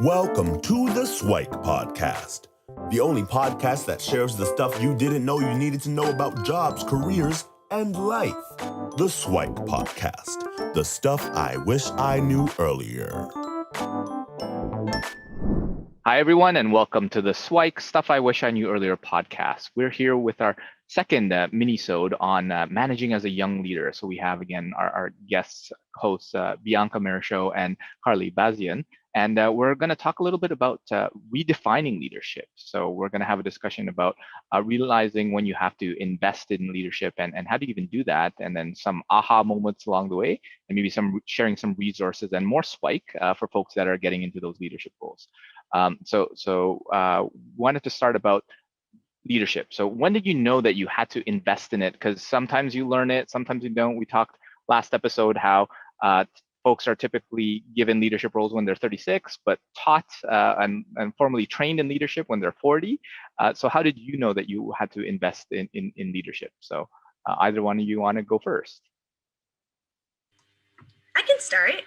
Welcome to the SIWIKE podcast, the only podcast that shares the stuff you didn't know you needed to know about jobs, careers, and life. The SIWIKE podcast, the stuff I wish I knew earlier. Hi, everyone, and welcome to the SIWIKE Stuff I Wish I Knew Earlier podcast. We're here with our second mini-sode on managing as a young leader. So we have, again, our guest hosts, Bianca Marryshow and Carly, Basian. And we're going to talk a little bit about redefining leadership. So we're going to have a discussion about realizing when you have to invest in leadership and how do you even do that, and then some aha moments along the way, and maybe sharing some resources and more SIWIKE for folks that are getting into those leadership roles. Wanted to start about leadership. So when did you know that you had to invest in it? Because sometimes you learn it, sometimes you don't. We talked last episode how folks are typically given leadership roles when they're 36, but taught and formally trained in leadership when they're 40. So how did you know that you had to invest in leadership? So either one of you want to go first? I can start.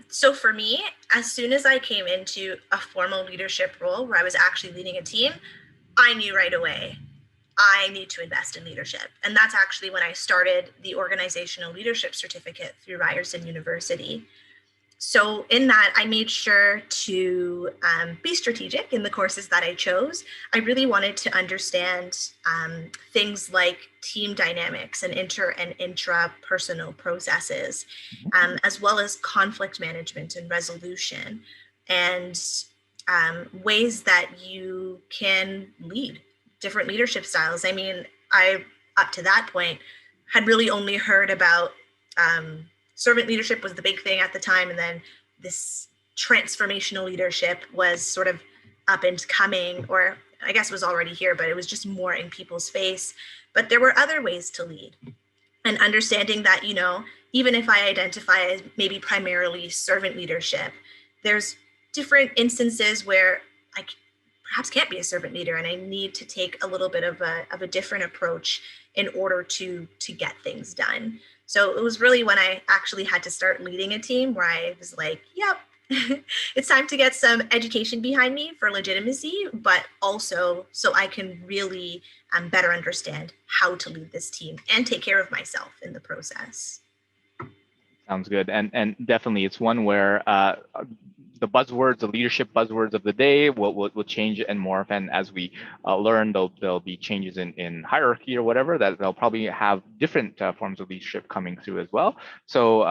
So for me, as soon as I came into a formal leadership role where I was actually leading a team, I knew right away I need to invest in leadership. And that's actually when I started the organizational leadership certificate through Ryerson University. So in that, I made sure to be strategic in the courses that I chose. I really wanted to understand things like team dynamics and inter and intrapersonal processes, as well as conflict management and resolution, and ways that you can lead different leadership styles. I mean, I, up to that point, had really only heard about servant leadership was the big thing at the time. And then this transformational leadership was sort of up and coming, or I guess was already here, but it was just more in people's face. But there were other ways to lead, and understanding that, you know, even if I identify as maybe primarily servant leadership, there's different instances where I perhaps can't be a servant leader, and I need to take a little bit of a different approach in order to get things done. So it was really when I actually had to start leading a team where I was like, yep, it's time to get some education behind me for legitimacy, but also so I can really better understand how to lead this team and take care of myself in the process. Sounds good. And definitely it's one where the buzzwords, the leadership buzzwords of the day will change and morph. And as we learn, there'll be changes in hierarchy or whatever, that they'll probably have different forms of leadership coming through as well. So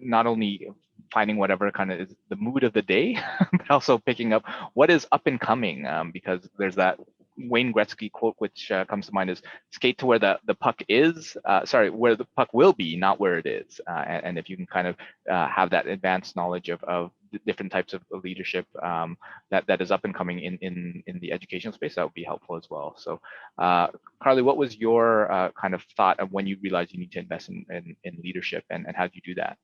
not only finding whatever kind of is the mood of the day, but also picking up what is up and coming, because there's that Wayne Gretzky quote, which comes to mind, is skate to where the puck is, where the puck will be, not where it is. And if you can kind of have that advanced knowledge of different types of leadership that is up and coming in the educational space, that would be helpful as well. So Carly, what was your kind of thought of when you realized you need to invest in leadership, and how did you do that?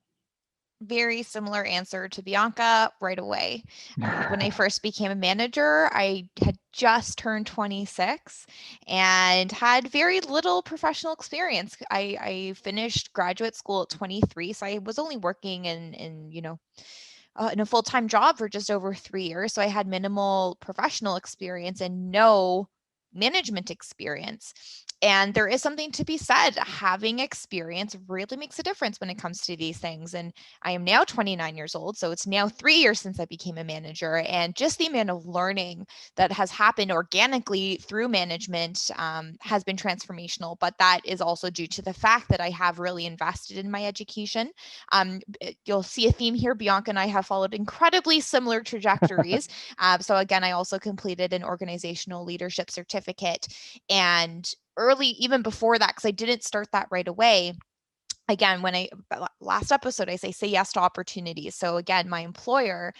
Very similar answer to Bianca right away. When I first became a manager, I had just turned 26 and had very little professional experience. I finished graduate school at 23, so I was only working in a full-time job for just over 3 years. So I had minimal professional experience and no management experience. And there is something to be said. Having experience really makes a difference when it comes to these things. And I am now 29 years old, so it's now 3 years since I became a manager. And just the amount of learning that has happened organically through management has been transformational. But that is also due to the fact that I have really invested in my education. You'll see a theme here. Bianca and I have followed incredibly similar trajectories. So again, I also completed an organizational leadership certificate, and early, even before that, because I didn't start that right away. Again, last episode, I say yes to opportunities. So again, my employer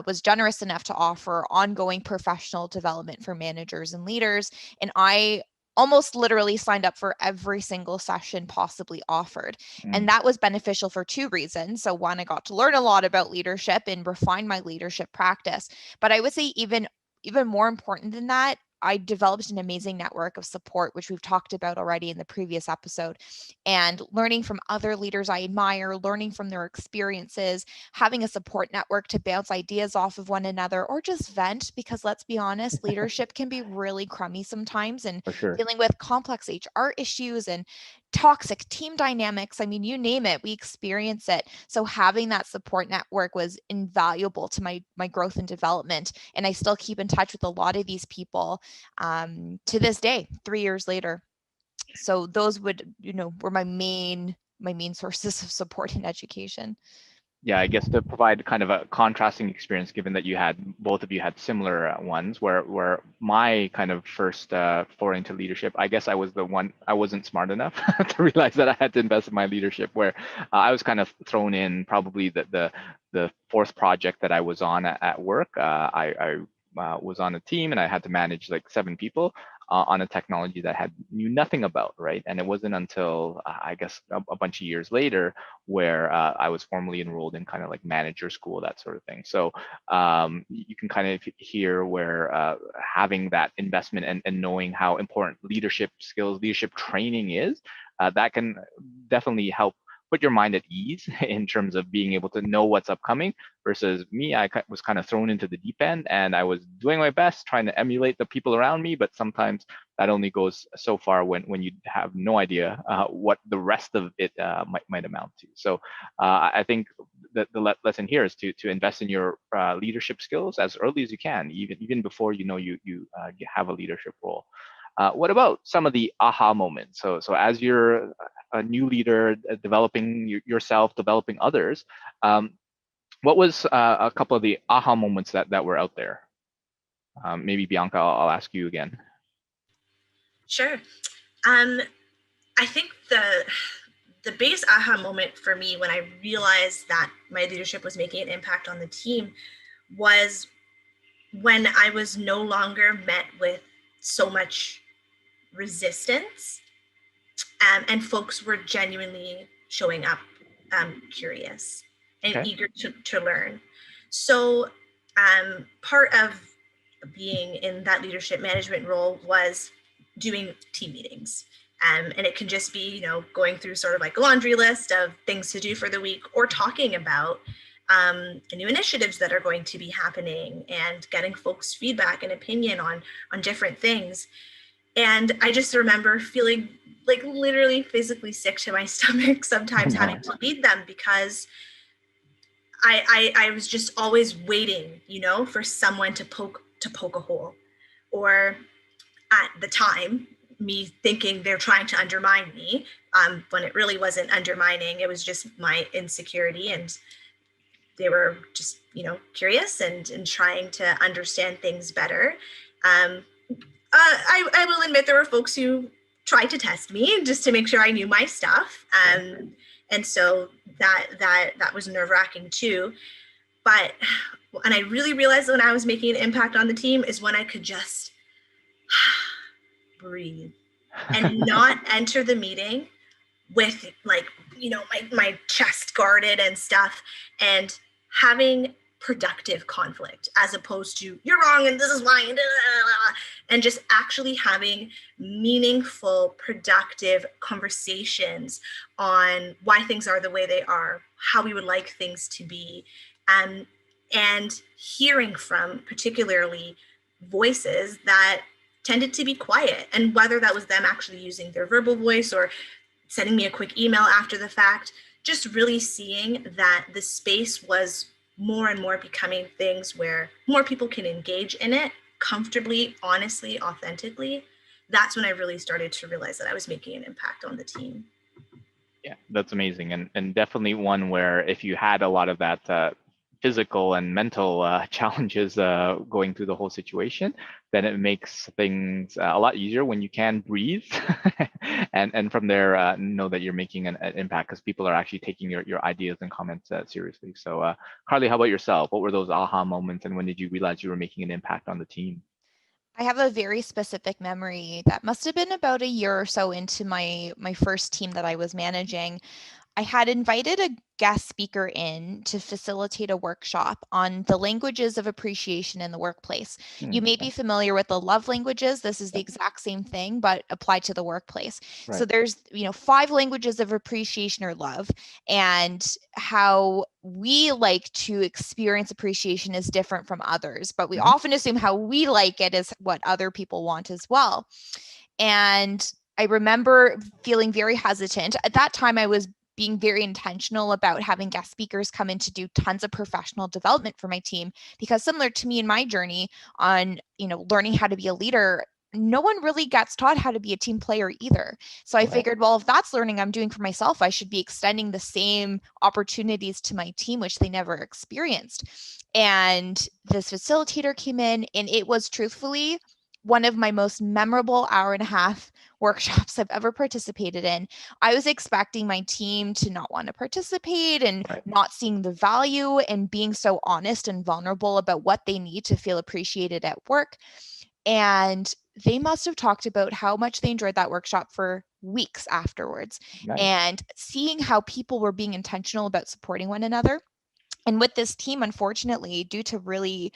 was generous enough to offer ongoing professional development for managers and leaders. And I almost literally signed up for every single session possibly offered. And that was beneficial for two reasons. So one, I got to learn a lot about leadership and refine my leadership practice. But I would say even more important than that, I developed an amazing network of support, which we've talked about already in the previous episode, and learning from other leaders I admire, learning from their experiences, having a support network to bounce ideas off of one another or just vent, because let's be honest, leadership can be really crummy sometimes, and For sure. dealing with complex HR issues and toxic team dynamics. I mean, you name it, we experience it. So having that support network was invaluable to my growth and development. And I still keep in touch with a lot of these people to this day, 3 years later. So those would, were my main sources of support in education. Yeah, I guess to provide kind of a contrasting experience, given that both of you had similar ones, where my kind of first foray into leadership, I guess I wasn't smart enough to realize that I had to invest in my leadership. Where I was kind of thrown in probably the fourth project that I was on at work. I was on a team and I had to manage like 7 people on a technology that I knew nothing about, right? And it wasn't until I guess a bunch of years later where I was formally enrolled in kind of like manager school, that sort of thing. So you can kind of hear where having that investment and knowing how important leadership skills, leadership training is, that can definitely help put your mind at ease in terms of being able to know what's upcoming. Versus me, I was kind of thrown into the deep end and I was doing my best trying to emulate the people around me, but sometimes that only goes so far when you have no idea what the rest of it might amount to. So I think that the lesson here is to invest in your leadership skills as early as you can, even before you have a leadership role. What about some of the aha moments? So as you're a new leader, developing yourself, developing others, what was a couple of the aha moments that were out there? Maybe Bianca, I'll ask you again. Sure. I think the biggest aha moment for me when I realized that my leadership was making an impact on the team was when I was no longer met with so much resistance, and folks were genuinely showing up curious and eager to learn. So part of being in that leadership management role was doing team meetings. And it can just be, going through sort of like a laundry list of things to do for the week, or talking about new initiatives that are going to be happening and getting folks' feedback and opinion on different things. And I just remember feeling like literally physically sick to my stomach sometimes having to lead them, because I was just always waiting, for someone to poke a hole. Or at the time, me thinking they're trying to undermine me, when it really wasn't undermining. It was just my insecurity, and they were just, curious and trying to understand things better. I will admit there were folks who tried to test me just to make sure I knew my stuff. And so that was nerve-wracking too. But when I really realized when I was making an impact on the team is when I could just breathe and not enter the meeting with my chest guarded and stuff, and having productive conflict as opposed to you're wrong and this is why, and just actually having meaningful, productive conversations on why things are the way they are, how we would like things to be, and hearing from particularly voices that tended to be quiet, and whether that was them actually using their verbal voice or sending me a quick email after the fact, just really seeing that the space was more and more becoming things where more people can engage in it comfortably, honestly, authentically. That's when I really started to realize that I was making an impact on the team. Yeah, that's amazing. And definitely one where if you had a lot of that physical and mental challenges going through the whole situation, then it makes things a lot easier when you can breathe and from there know that you're making an impact, because people are actually taking your ideas and comments seriously. So Carly, how about yourself? What were those aha moments, and when did you realize you were making an impact on the team? I have a very specific memory that must have been about a year or so into my first team that I was managing. I had invited a guest speaker in to facilitate a workshop on the languages of appreciation in the workplace. You may be familiar with the love languages. This is the exact same thing, but applied to the workplace. Right. So there's, 5 languages of appreciation or love, and how we like to experience appreciation is different from others, but we often assume how we like it is what other people want as well. And I remember feeling very hesitant. At that time, I was being very intentional about having guest speakers come in to do tons of professional development for my team, because similar to me in my journey on, learning how to be a leader, no one really gets taught how to be a team player either. So I figured, well, if that's learning I'm doing for myself, I should be extending the same opportunities to my team, which they never experienced. And this facilitator came in, and it was truthfully one of my most memorable 1.5-hour workshops I've ever participated in. I was expecting my team to not want to participate and not seeing the value and being so honest and vulnerable about what they need to feel appreciated at work. And they must have talked about how much they enjoyed that workshop for weeks afterwards. And seeing how people were being intentional about supporting one another. And with this team, unfortunately, due to really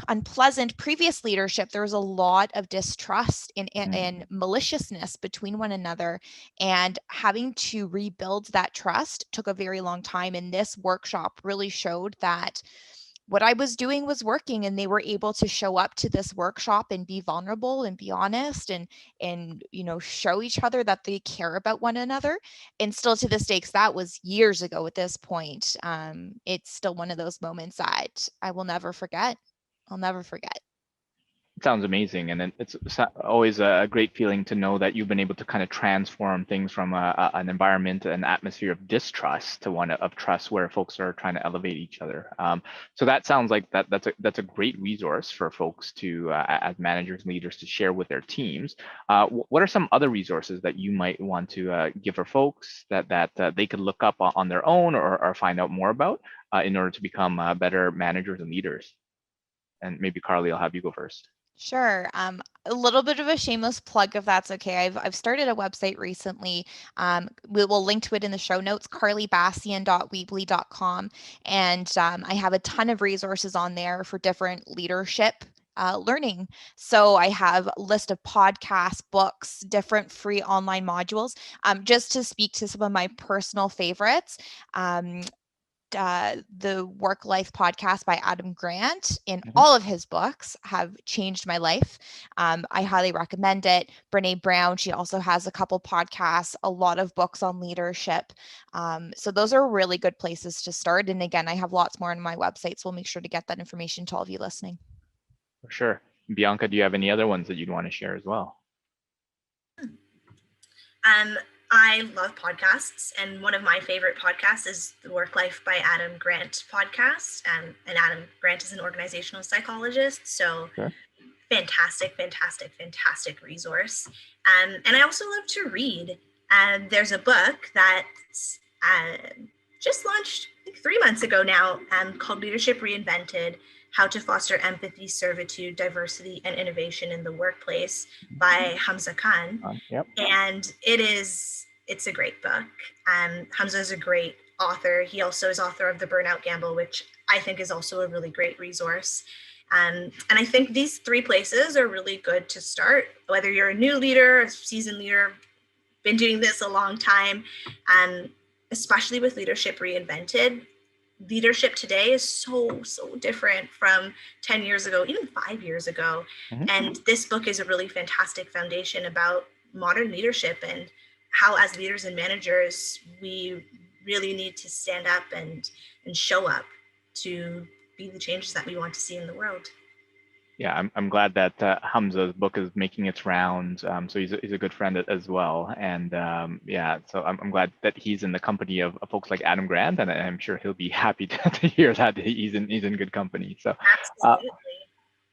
unpleasant previous leadership, there was a lot of distrust and maliciousness between one another, and having to rebuild that trust took a very long time. And this workshop really showed that what I was doing was working, and they were able to show up to this workshop and be vulnerable and be honest and show each other that they care about one another. And still to this day, because that was years ago at this point, it's still one of those moments that I will never forget. I'll never forget. Sounds amazing, and it's always a great feeling to know that you've been able to kind of transform things from an environment, an atmosphere of distrust to one of trust, where folks are trying to elevate each other. So that sounds like that's a great resource for folks to, as managers and leaders, to share with their teams. What are some other resources that you might want to give for folks that they could look up on their own or find out more about in order to become better managers and leaders? And maybe Carly, I'll have you go first. Sure. A little bit of a shameless plug, if that's okay. I've started a website recently. We will link to it in the show notes, carlybasian.weebly.com. And I have a ton of resources on there for different leadership learning. So I have a list of podcasts, books, different free online modules. Just to speak to some of my personal favorites, the Work Life podcast by Adam Grant, and all of his books have changed my life. I highly recommend it. Brene Brown, she also has a couple podcasts, a lot of books on leadership. So those are really good places to start. And again, I have lots more on my website, so we'll make sure to get that information to all of you listening. For sure. Bianca, do you have any other ones that you'd want to share as well? I love podcasts, and one of my favorite podcasts is the Work Life by Adam Grant podcast. And Adam Grant is an organizational psychologist, so fantastic resource. And I also love to read. There's a book that's just launched, I think 3 months ago now, called Leadership Reinvented: How to Foster Empathy, Servitude, Diversity, and Innovation in the Workplace by Hamza Khan. And it's a great book. Hamza is a great author. He also is author of The Burnout Gamble, which I think is also a really great resource. And I think these 3 places are really good to start, whether you're a new leader, a seasoned leader, been doing this a long time, especially with Leadership Reinvented. Leadership today is so different from 10 years ago, even 5 years ago. And this book is a really fantastic foundation about modern leadership and how, as leaders and managers, we really need to stand up and show up to be the changes that we want to see in the world. Yeah, I'm glad that Hamza's book is making its rounds. So he's a good friend as well. And so I'm glad that he's in the company of folks like Adam Grant, and I'm sure he'll be happy to hear that he's in good company. So absolutely.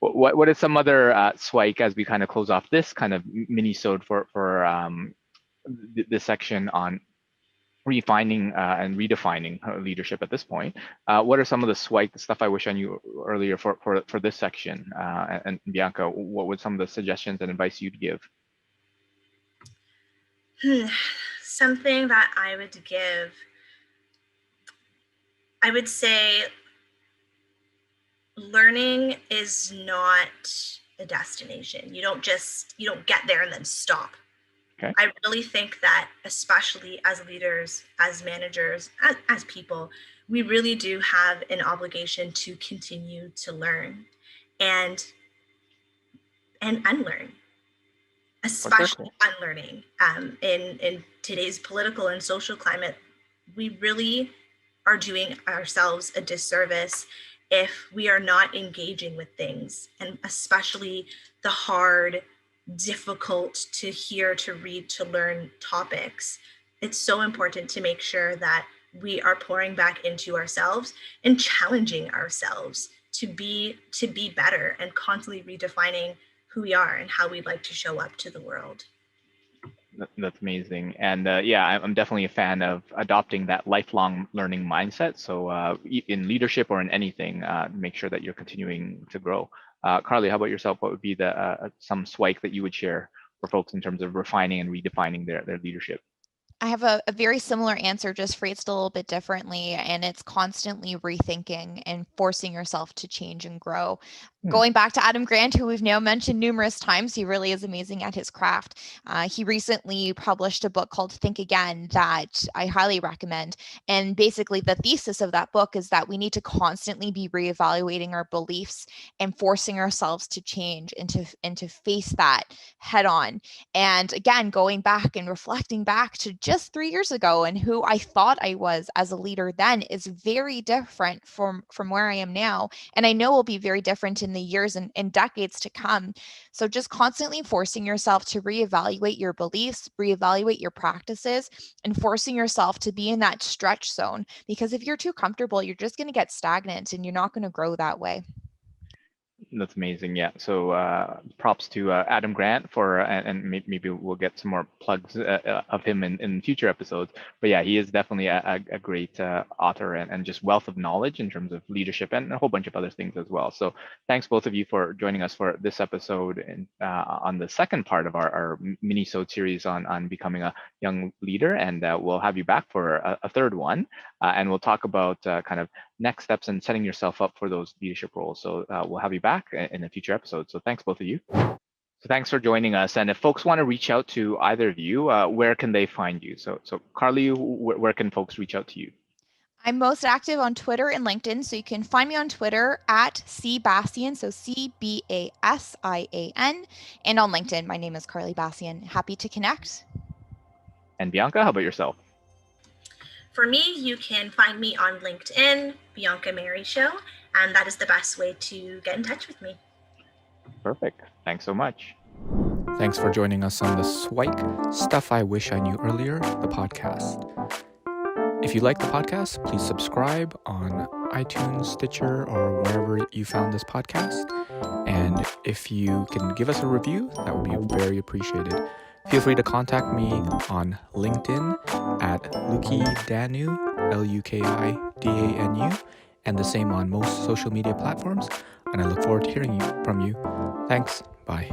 What is some other SIWIKE, as we kind of close off this kind of mini-sode for this section on refining and redefining leadership at this point? What are some of the SIWIKE, the stuff I wish I knew earlier for this section? And Bianca, what would some of the suggestions and advice you'd give? something that I would give, I would say learning is not a destination. You don't get there and then stop. Okay. I really think that, especially as leaders, as managers, as people, we really do have an obligation to continue to learn and unlearn, especially unlearning. In today's political and social climate, we really are doing ourselves a disservice if we are not engaging with things, and especially the hard, difficult to hear, to read, to learn topics. It's so important to make sure that we are pouring back into ourselves and challenging ourselves to be better and constantly redefining who we are and how we'd like to show up to the world. That's amazing. And yeah, I'm definitely a fan of adopting that lifelong learning mindset. So in leadership or in anything, make sure that you're continuing to grow. Carly, how about yourself? What would be the some SWIKE that you would share for folks in terms of refining and redefining their leadership? I have a very similar answer, just phrased a little bit differently, and it's constantly rethinking and forcing yourself to change and grow. Going back to Adam Grant, who we've now mentioned numerous times, he really is amazing at his craft. He recently published a book called Think Again that I highly recommend. And basically the thesis of that book is that we need to constantly be reevaluating our beliefs and forcing ourselves to change and to face that head on. And again, going back and reflecting back to just 3 years ago and who I thought I was as a leader then is very different from where I am now. And I know will be very different in the years and decades to come. So just constantly forcing yourself to reevaluate your beliefs, reevaluate your practices, and forcing yourself to be in that stretch zone. Because if you're too comfortable, you're just going to get stagnant and you're not going to grow that way. That's amazing. Yeah. So props to Adam Grant for, and maybe we'll get some more plugs of him in future episodes. But yeah, he is definitely a great author and just wealth of knowledge in terms of leadership and a whole bunch of other things as well. So thanks both of you for joining us for this episode and on the second part of our mini-sode series on becoming a young leader. And we'll have you back for a third one. And we'll talk about kind of next steps and setting yourself up for those leadership roles. So we'll have you back in a future episode. So thanks, both of you. So thanks for joining us. And if folks want to reach out to either of you, where can they find you? So Carly, where can folks reach out to you? I'm most active on Twitter and LinkedIn, so you can find me on Twitter at Basian, so CBASIAN, and on LinkedIn, my name is Carly Basian. Happy to connect. And Bianca, how about yourself? For me, you can find me on LinkedIn, Bianca Marryshow, and that is the best way to get in touch with me. Perfect. Thanks so much. Thanks for joining us on the SWIKE, Stuff I Wish I Knew Earlier, the podcast. If you like the podcast, please subscribe on iTunes, Stitcher, or wherever you found this podcast. And if you can give us a review, that would be very appreciated. Feel free to contact me on LinkedIn at Luki Danu, LUKIDANU, and the same on most social media platforms. And I look forward to hearing from you. Thanks. Bye.